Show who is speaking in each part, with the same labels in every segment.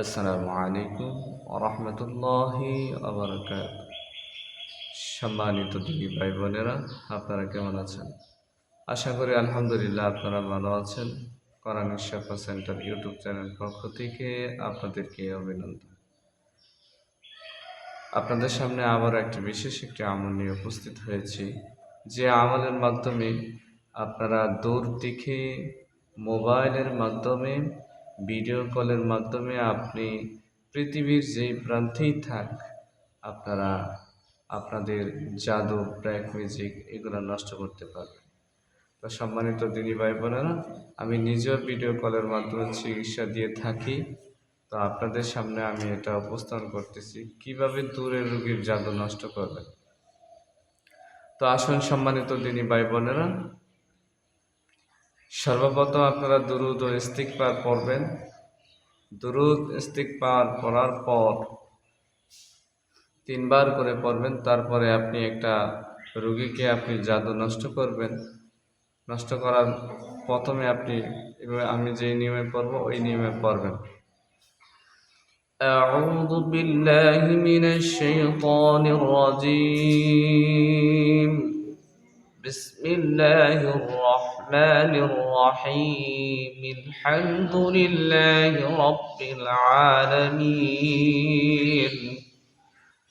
Speaker 1: আসসালামু আলাইকুম ওয়া রাহমাতুল্লাহি ওয়া বারাকাতুহু। সম্মানিত দিনী ভাই বোনেরা, আপনারা কেমন আছেন? আশা করি আলহামদুলিল্লাহ আপনারা ভালো আছেন। কোরআন শিফা সেন্টার ইউটিউব চ্যানেল পক্ষ থেকে আপনাদেরকে অভিনন্দন। আপনাদের সামনে আবার একটি আমল নিয়ে উপস্থিত হয়েছি, যে আমলের মাধ্যমে আপনারা দূর থেকে মোবাইলের মাধ্যমে, ভিডিও কলের মাধ্যমে আপনি পৃথিবীর যেই প্রান্তেই থাক, আপনারা আপনাদের জাদু, ব্ল্যাক ম্যাজিক এগুলো নষ্ট করতে পারবেন। তো সম্মানিত দিনী ভাই বোনেরা, আমি নিজেও ভিডিও কলের মাধ্যমে চিকিৎসা দিয়ে থাকি। তো আপনাদের সামনে আমি এটা উপস্থাপন করতেছি কিভাবে দূরের রোগীর জাদু নষ্ট করবেন। তো আসুন সম্মানিত দিনী ভাই বোনেরা, সর্বপ্রথম আপনারা দুরূদ ও ইস্তিগফার পড়বেন। দুরূদ ইস্তিগফার পড়ার পর 3 বার করে পড়বেন। তারপরে আপনি একটা রোগীকে আপনি জাদু নষ্ট করবেন। নষ্ট করার প্রথমে আপনি আমি যেই নিয়মে পড়ব ওই নিয়মে পড়বেন। أعوذ بالله من الشيطان الرجيم. بسم الله الرحمن الرحيم. الحمد لله رب العالمين.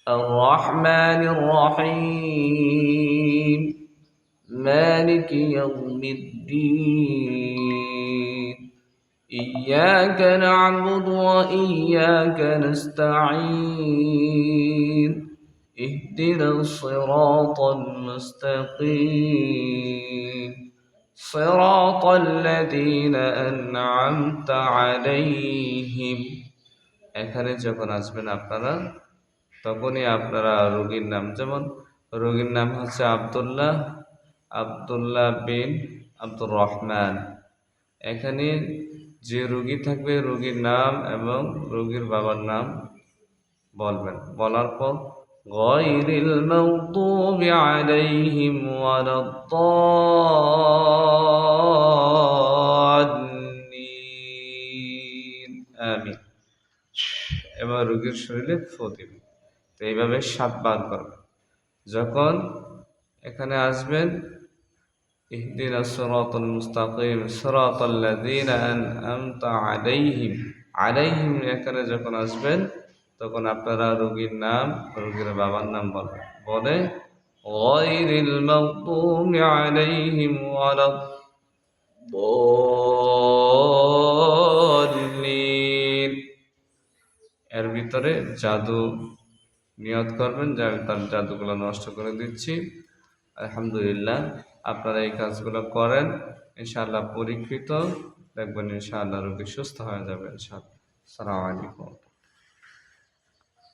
Speaker 1: الرحمن الرحيم. مالك يوم الدين. إياك نعبد وإياك نستعين. اهدنا الصراط المستقيم. صراط الذين أنعمت عليهم. এখানে যখন আসবেন আপনারা, তখনই আপনারা রোগীর নাম, যেমন রোগীর নাম হচ্ছে আব্দুল্লাহ বিন আব্দুর রহমান। এখানে যে রোগী থাকবে, রোগীর নাম এবং রোগীর বাবার নাম বলবেন। বলার পর গায়রিল মাগদুবি আলাইহিম ওয়ালাদ-দাল্লিন, আমিন। এবার রোগীর শরীরে ফু দিবেন। তো এইভাবে 7 বার করবেন। যখন এখানে আসবেন, ইহদিনাস সিরাতাল মুস্তাকিম সিরাতাল্লাযীনা আন'আমতা আলাইহিম, আলাইহিম এখানে যখন আসবেন, তখন আপনারা রোগীর নাম, রোগীর বাবার নাম বলবেন। বলে গায়রিল মাগদুবি আলাইহিম ওয়ালাদ-দাল্লিন। এর ভিতরে জাদু নিয়ত করবেন যে আমি তার জাদুগুলো নষ্ট করে দিচ্ছি। আলহামদুলিল্লাহ, আপনারা এই কাজগুলো করেন, ইনশাআল্লাহ পরীক্ষিত দেখবেন, ইনশাআল্লাহ রোগী সুস্থ হয়ে যাবে ইনশাআল্লাহ। আসসালামু আলাইকুম।